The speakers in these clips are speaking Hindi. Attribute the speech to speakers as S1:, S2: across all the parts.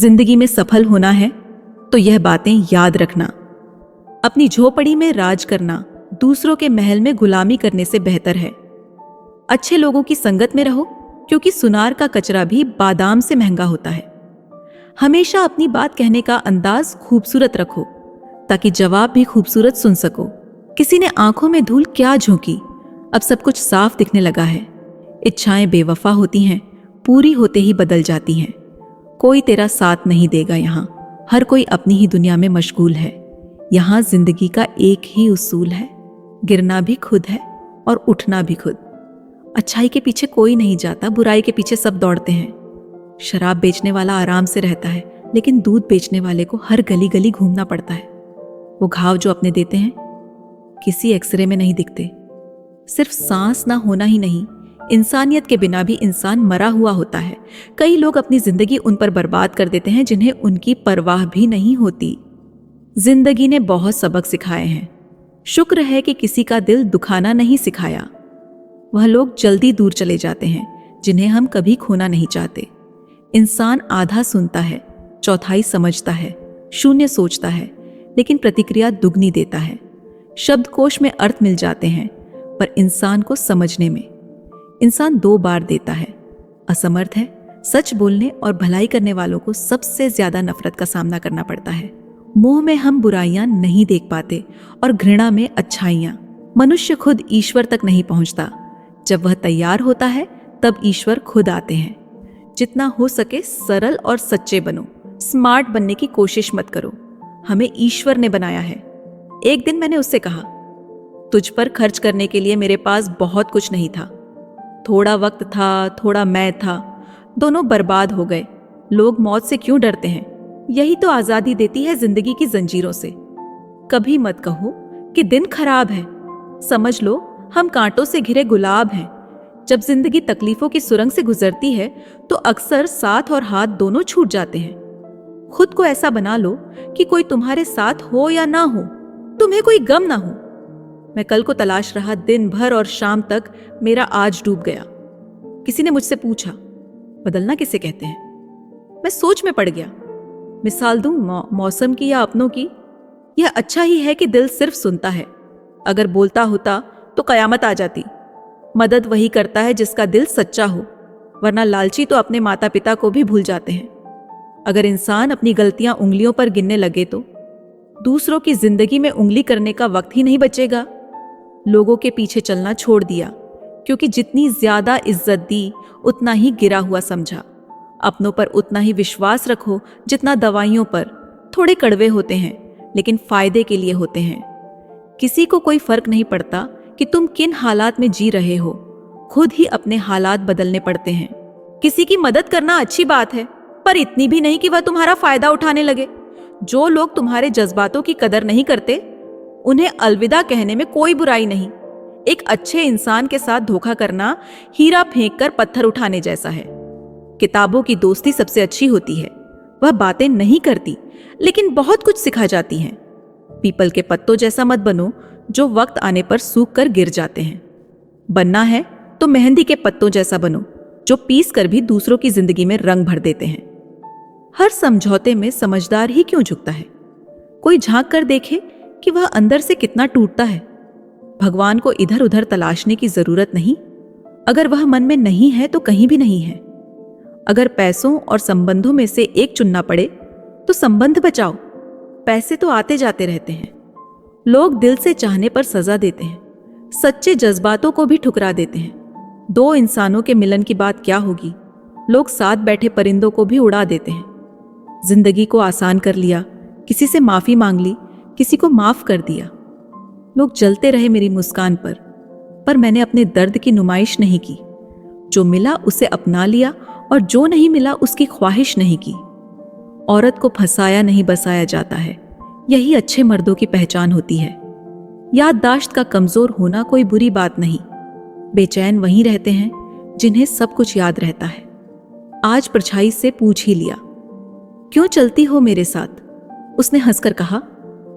S1: जिंदगी में सफल होना है तो यह बातें याद रखना। अपनी झोपड़ी में राज करना दूसरों के महल में गुलामी करने से बेहतर है। अच्छे लोगों की संगत में रहो, क्योंकि सुनार का कचरा भी बादाम से महंगा होता है। हमेशा अपनी बात कहने का अंदाज खूबसूरत रखो, ताकि जवाब भी खूबसूरत सुन सको। किसी ने आंखों में धूल क्या झोंकी, अब सब कुछ साफ दिखने लगा है। इच्छाएं बेवफा होती हैं, पूरी होते ही बदल जाती हैं। कोई तेरा साथ नहीं देगा यहाँ, हर कोई अपनी ही दुनिया में मशगूल है। यहाँ जिंदगी का एक ही उसूल है, गिरना भी खुद है और उठना भी खुद। अच्छाई के पीछे कोई नहीं जाता, बुराई के पीछे सब दौड़ते हैं। शराब बेचने वाला आराम से रहता है, लेकिन दूध बेचने वाले को हर गली गली घूमना पड़ता है। वो घाव जो अपने देते हैं किसी एक्सरे में नहीं दिखते। सिर्फ सांस ना होना ही नहीं, इंसानियत के बिना भी इंसान मरा हुआ होता है। कई लोग अपनी जिंदगी उन पर बर्बाद कर देते हैं जिन्हें उनकी परवाह भी नहीं होती। जिंदगी ने बहुत सबक सिखाए हैं, शुक्र है कि किसी का दिल दुखाना नहीं सिखाया। वह लोग जल्दी दूर चले जाते हैं जिन्हें हम कभी खोना नहीं चाहते। इंसान आधा सुनता है, चौथाई समझता है, शून्य सोचता है, लेकिन प्रतिक्रिया दुगनी देता है। शब्दकोश में अर्थ मिल जाते हैं, पर इंसान को समझने में इंसान 2 बार देता है। असमर्थ है, सच बोलने और भलाई करने वालों को सबसे ज्यादा नफरत का सामना करना पड़ता है। मोह में हम बुराइयां नहीं देख पाते और घृणा में अच्छाइयां। मनुष्य खुद ईश्वर तक नहीं पहुंचता, जब वह तैयार होता है तब ईश्वर खुद आते हैं। जितना हो सके सरल और सच्चे बनो, स्मार्ट बनने की कोशिश मत करो। हमें ईश्वर ने बनाया है। एक दिन मैंने उससे कहा, तुझ पर खर्च करने के लिए मेरे पास बहुत कुछ नहीं था। थोड़ा वक्त था, थोड़ा मैं था, दोनों बर्बाद हो गए। लोग मौत से क्यों डरते हैं? यही तो आजादी देती है जिंदगी की जंजीरों से। कभी मत कहो कि दिन खराब है, समझ लो हम कांटों से घिरे गुलाब हैं। जब जिंदगी तकलीफों की सुरंग से गुजरती है तो अक्सर साथ और हाथ दोनों छूट जाते हैं। खुद को ऐसा बना लो कि कोई तुम्हारे साथ हो या ना हो, तुम्हें कोई गम ना हो। मैं कल को तलाश रहा दिन भर और शाम तक मेरा आज डूब गया। किसी ने मुझसे पूछा, बदलना किसे कहते हैं? मैं सोच में पड़ गया। मिसाल दूं मौसम की या अपनों की? यह अच्छा ही है कि दिल सिर्फ सुनता है। अगर बोलता होता तो कयामत आ जाती। मदद वही करता है जिसका दिल सच्चा हो, वरना लालची तो अपने माता पिता को भी भूल जाते हैं। अगर इंसान अपनी गलतियां उंगलियों पर गिनने लगे तो दूसरों की जिंदगी में उंगली करने का वक्त ही नहीं बचेगा। लोगों के पीछे चलना छोड़ दिया, क्योंकि जितनी ज्यादा इज्जत दी उतना ही गिरा हुआ समझा। अपनों पर उतना ही विश्वास रखो जितना दवाइयों पर। थोड़े कड़वे होते हैं, लेकिन फायदे के लिए होते हैं। किसी को कोई फर्क नहीं पड़ता कि तुम किन हालात में जी रहे हो, खुद ही अपने हालात बदलने पड़ते हैं। किसी की मदद करना अच्छी बात है, पर इतनी भी नहीं कि वह तुम्हारा फायदा उठाने लगे। जो लोग तुम्हारे जज्बातों की कदर नहीं करते, उन्हें अलविदा कहने में कोई बुराई नहीं। एक अच्छे इंसान के साथ धोखा करना हीरा फेंक कर पत्थर उठाने जैसा है। किताबों की दोस्ती सबसे अच्छी होती है। वह बातें नहीं करती, लेकिन बहुत कुछ सिखा जाती हैं। पीपल के पत्तों जैसा मत बनो, जो वक्त आने पर सूख कर गिर जाते हैं। बनना है तो मेहंदी के पत्तों जैसा बनो, जो पीस कर भी दूसरों की जिंदगी में रंग भर देते हैं। हर समझौते में समझदार ही क्यों झुकता है? कोई झांक कर देखे कि वह अंदर से कितना टूटता है। भगवान को इधर उधर तलाशने की जरूरत नहीं। अगर वह मन में नहीं है तो कहीं भी नहीं है। अगर पैसों और संबंधों में से एक चुनना पड़े तो संबंध बचाओ। पैसे तो आते जाते रहते हैं। लोग दिल से चाहने पर सजा देते हैं, सच्चे जज्बातों को भी ठुकरा देते हैं। 2 इंसानों के मिलन की बात क्या होगी? लोग साथ बैठे परिंदों को भी उड़ा देते हैं। जिंदगी को आसान कर लिया, किसी से माफी मांग ली, किसी को माफ कर दिया। लोग जलते रहे मेरी मुस्कान पर मैंने अपने दर्द की नुमाइश नहीं की। जो मिला उसे अपना लिया और जो नहीं मिला उसकी ख्वाहिश नहीं की। औरत को फंसाया नहीं बसाया जाता है, यही अच्छे मर्दों की पहचान होती है। याददाश्त का कमजोर होना कोई बुरी बात नहीं। बेचैन वहीं रहते हैं जिन्हें सब कुछ याद रहता है। आज परछाई से पूछ ही लिया, क्यों चलती हो मेरे साथ? उसने हंसकर कहा,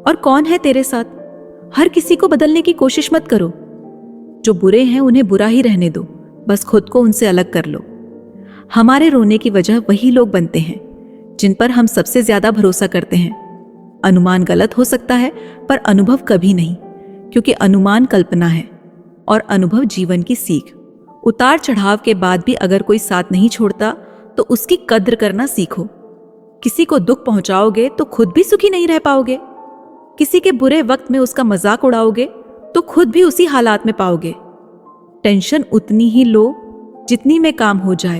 S1: और कौन है तेरे साथ? हर किसी को बदलने की कोशिश मत करो। जो बुरे हैं उन्हें बुरा ही रहने दो, बस खुद को उनसे अलग कर लो। हमारे रोने की वजह वही लोग बनते हैं जिन पर हम सबसे ज्यादा भरोसा करते हैं। अनुमान गलत हो सकता है, पर अनुभव कभी नहीं, क्योंकि अनुमान कल्पना है और अनुभव जीवन की सीख। उतार चढ़ाव के बाद भी अगर कोई साथ नहीं छोड़ता तो उसकी कद्र करना सीखो। किसी को दुख पहुंचाओगे तो खुद भी सुखी नहीं रह पाओगे। किसी के बुरे वक्त में उसका मजाक उड़ाओगे तो खुद भी उसी हालात में पाओगे। टेंशन उतनी ही लो जितनी में काम हो जाए,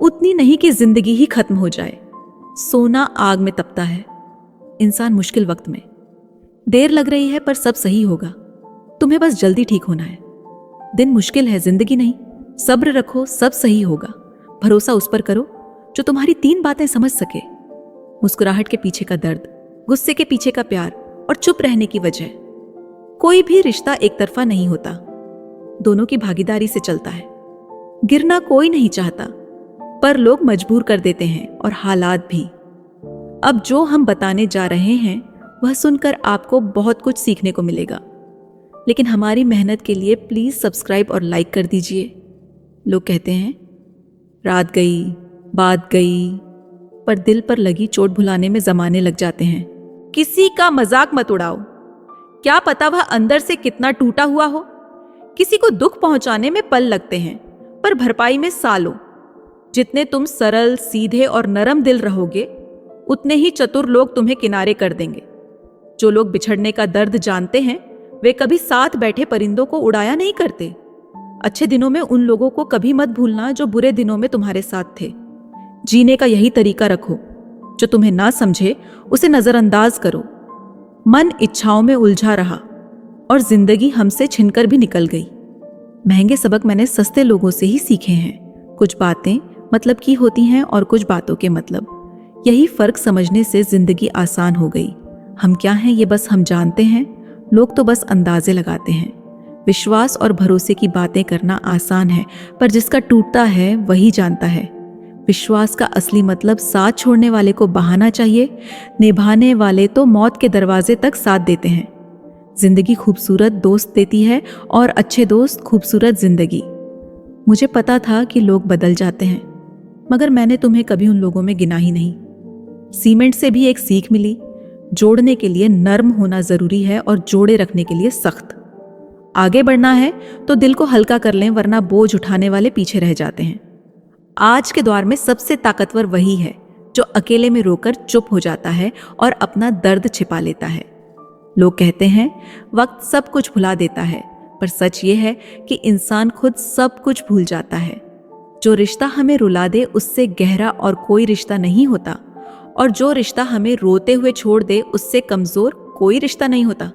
S1: उतनी नहीं कि जिंदगी ही खत्म हो जाए। सोना आग में तपता है, इंसान मुश्किल वक्त में। देर लग रही है पर सब सही होगा, तुम्हें बस जल्दी ठीक होना है। दिन मुश्किल है, जिंदगी नहीं। सब्र रखो, सब सही होगा। भरोसा उस पर करो जो तुम्हारी 3 बातें समझ सके। मुस्कुराहट के पीछे का दर्द, गुस्से के पीछे का प्यार और चुप रहने की वजह। कोई भी रिश्ता एक तरफा नहीं होता, दोनों की भागीदारी से चलता है। गिरना कोई नहीं चाहता, पर लोग मजबूर कर देते हैं, और हालात भी। अब जो हम बताने जा रहे हैं वह सुनकर आपको बहुत कुछ सीखने को मिलेगा, लेकिन हमारी मेहनत के लिए प्लीज सब्सक्राइब और लाइक कर दीजिए। लोग कहते हैं रात गई, बात गई, पर दिल पर लगी चोट भुलाने में जमाने लग जाते हैं। किसी का मजाक मत उड़ाओ, क्या पता वह अंदर से कितना टूटा हुआ हो। किसी को दुख पहुंचाने में पल लगते हैं, पर भरपाई में सालों। जितने तुम सरल, सीधे और नरम दिल रहोगे, उतने ही चतुर लोग तुम्हें किनारे कर देंगे। जो लोग बिछड़ने का दर्द जानते हैं, वे कभी साथ बैठे परिंदों को उड़ाया नहीं करते। अच्छे दिनों में उन लोगों को कभी मत भूलना जो बुरे दिनों में तुम्हारे साथ थे। जीने का यही तरीका रखो, जो तुम्हें ना समझे उसे नजरअंदाज करो। मन इच्छाओं में उलझा रहा और जिंदगी हमसे छिनकर भी निकल गई। महंगे सबक मैंने सस्ते लोगों से ही सीखे हैं। कुछ बातें मतलब की होती हैं और कुछ बातों के मतलब। यही फर्क समझने से जिंदगी आसान हो गई। हम क्या हैं ये बस हम जानते हैं, लोग तो बस अंदाजे लगाते हैं। विश्वास और भरोसे की बातें करना आसान है, पर जिसका टूटता है वही जानता है। विश्वास का असली मतलब साथ छोड़ने वाले को बहाना चाहिए, निभाने वाले तो मौत के दरवाजे तक साथ देते हैं। जिंदगी खूबसूरत दोस्त देती है और अच्छे दोस्त खूबसूरत जिंदगी। मुझे पता था कि लोग बदल जाते हैं, मगर मैंने तुम्हें कभी उन लोगों में गिना ही नहीं। सीमेंट से भी एक सीख मिली, जोड़ने के लिए नर्म होना जरूरी है और जोड़े रखने के लिए सख्त। आगे बढ़ना है तो दिल को हल्का कर लें, वरना बोझ उठाने वाले पीछे रह जाते हैं। आज के दौर में सबसे ताकतवर वही है जो अकेले में रोकर चुप हो जाता है और अपना दर्द छिपा लेता है। लोग कहते हैं वक्त सब कुछ भुला देता है, पर सच ये है कि इंसान खुद सब कुछ भूल जाता है। जो रिश्ता हमें रुला दे उससे गहरा और कोई रिश्ता नहीं होता, और जो रिश्ता हमें रोते हुए छोड़ दे उससे कमजोर कोई रिश्ता नहीं होता।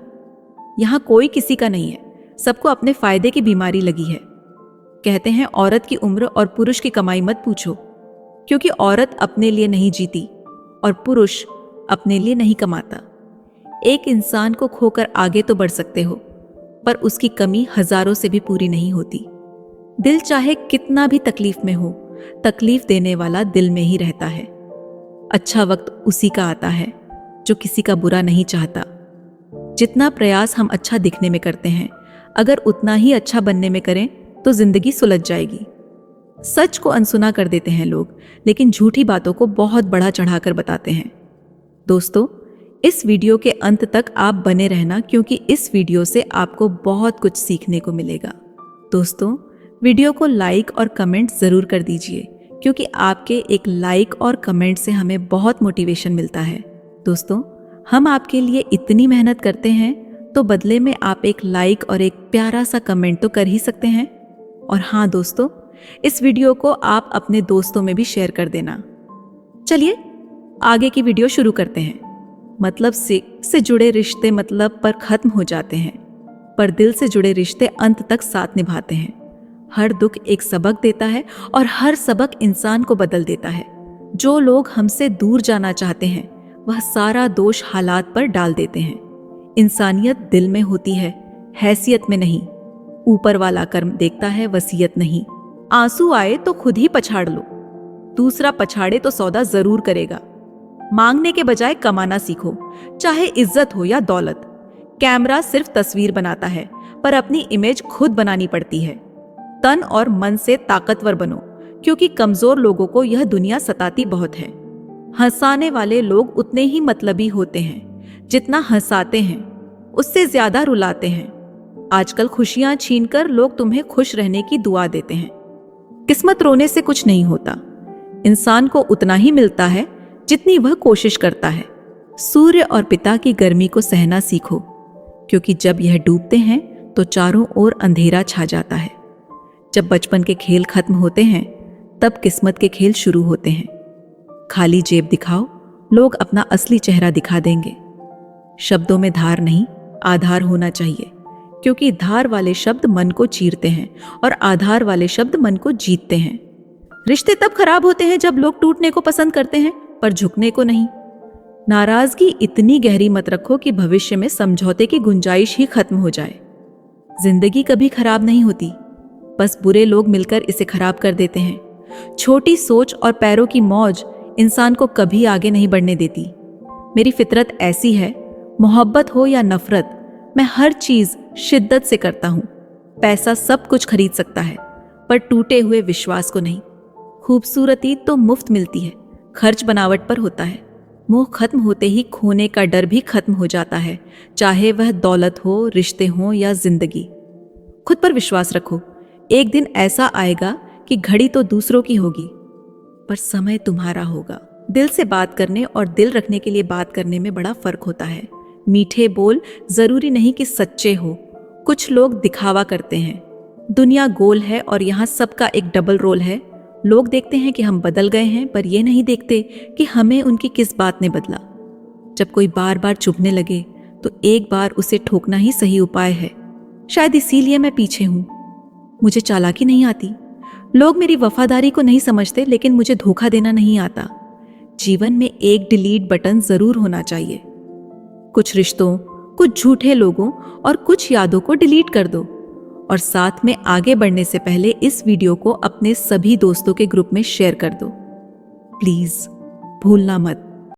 S1: यहाँ कोई किसी का नहीं है, सबको अपने फायदे की बीमारी लगी है। कहते हैं औरत की उम्र और पुरुष की कमाई मत पूछो, क्योंकि औरत अपने लिए नहीं जीती और पुरुष अपने लिए नहीं कमाता। एक इंसान को खोकर आगे तो बढ़ सकते हो, पर उसकी कमी हजारों से भी पूरी नहीं होती। दिल चाहे कितना भी तकलीफ में हो, तकलीफ देने वाला दिल में ही रहता है। अच्छा वक्त उसी का आता है जो किसी का बुरा नहीं चाहता। जितना प्रयास हम अच्छा दिखने में करते हैं, अगर उतना ही अच्छा बनने में करें तो जिंदगी सुलझ जाएगी। सच को अनसुना कर देते हैं लोग, लेकिन झूठी बातों को बहुत बड़ा चढ़ाकर बताते हैं। दोस्तों, इस वीडियो के अंत तक आप बने रहना, क्योंकि इस वीडियो से आपको बहुत कुछ सीखने को मिलेगा। दोस्तों, वीडियो को लाइक और कमेंट ज़रूर कर दीजिए, क्योंकि आपके एक लाइक और कमेंट से हमें बहुत मोटिवेशन मिलता है। दोस्तों, हम आपके लिए इतनी मेहनत करते हैं, तो बदले में आप एक लाइक और एक प्यारा सा कमेंट तो कर ही सकते हैं। और हाँ दोस्तों, इस वीडियो को आप अपने दोस्तों में भी शेयर कर देना। चलिए आगे की वीडियो शुरू करते हैं। मतलब से जुड़े रिश्ते मतलब पर खत्म हो जाते हैं, पर दिल से जुड़े रिश्ते अंत तक साथ निभाते हैं। हर दुख एक सबक देता है और हर सबक इंसान को बदल देता है। जो लोग हमसे दूर जाना चाहते हैं, वह सारा दोष हालात पर डाल देते हैं। इंसानियत दिल में होती है, हैसियत में नहीं। ऊपर वाला कर्म देखता है, वसीयत नहीं। आंसू आए तो खुद ही पछाड़ लो, दूसरा पछाड़े तो सौदा जरूर करेगा। मांगने के बजाय कमाना सीखो, चाहे इज्जत हो या दौलत। कैमरा सिर्फ तस्वीर बनाता है, पर अपनी इमेज खुद बनानी पड़ती है। तन और मन से ताकतवर बनो, क्योंकि कमजोर लोगों को यह दुनिया सताती बहुत है। हंसाने वाले लोग उतने ही मतलबी होते हैं जितना हंसाते हैं, उससे ज्यादा रुलाते हैं। आजकल खुशियां छीनकर लोग तुम्हें खुश रहने की दुआ देते हैं। किस्मत रोने से कुछ नहीं होता। इंसान को उतना ही मिलता है जितनी वह कोशिश करता है। सूर्य और पिता की गर्मी को सहना सीखो, क्योंकि जब यह डूबते हैं तो चारों ओर अंधेरा छा जाता है। जब बचपन के खेल खत्म होते हैं तब किस्मत के खेल शुरू होते हैं। खाली जेब दिखाओ, लोग अपना असली चेहरा दिखा देंगे। शब्दों में धार नहीं, आधार होना चाहिए, क्योंकि धार वाले शब्द मन को चीरते हैं और आधार वाले शब्द मन को जीतते हैं। रिश्ते तब खराब होते हैं जब लोग टूटने को पसंद करते हैं पर झुकने को नहीं। नाराजगी इतनी गहरी मत रखो कि भविष्य में समझौते की गुंजाइश ही खत्म हो जाए। जिंदगी कभी खराब नहीं होती, बस बुरे लोग मिलकर इसे खराब कर देते हैं। छोटी सोच और पैरों की मौज इंसान को कभी आगे नहीं बढ़ने देती। मेरी फितरत ऐसी है, मोहब्बत हो या नफरत, मैं हर चीज शिद्दत से करता हूं। पैसा सब कुछ खरीद सकता है, पर टूटे हुए विश्वास को नहीं। खूबसूरती तो मुफ्त मिलती है, खर्च बनावट पर होता है। मोह खत्म होते ही खोने का डर भी खत्म हो जाता है, चाहे वह दौलत हो, रिश्ते हो या जिंदगी। खुद पर विश्वास रखो, एक दिन ऐसा आएगा कि घड़ी तो दूसरों की होगी पर समय तुम्हारा होगा। दिल से बात करने और दिल रखने के लिए बात करने में बड़ा फर्क होता है। मीठे बोल जरूरी नहीं कि सच्चे हो। कुछ लोग दिखावा करते हैं। दुनिया गोल है और यहाँ सबका एक डबल रोल है। लोग देखते हैं कि हम बदल गए हैं, पर ये नहीं देखते कि हमें उनकी किस बात ने बदला। जब कोई बार बार चुभने लगे तो एक बार उसे ठोकना ही सही उपाय है। शायद इसीलिए मैं पीछे हूं। मुझे चालाकी नहीं आती। लोग मेरी वफादारी को नहीं समझते, लेकिन मुझे धोखा देना नहीं आता। जीवन में एक डिलीट बटन जरूर होना चाहिए। कुछ रिश्तों, कुछ झूठे लोगों और कुछ यादों को डिलीट कर दो। और साथ में आगे बढ़ने से पहले इस वीडियो को अपने सभी दोस्तों के ग्रुप में शेयर कर दो। प्लीज भूलना मत।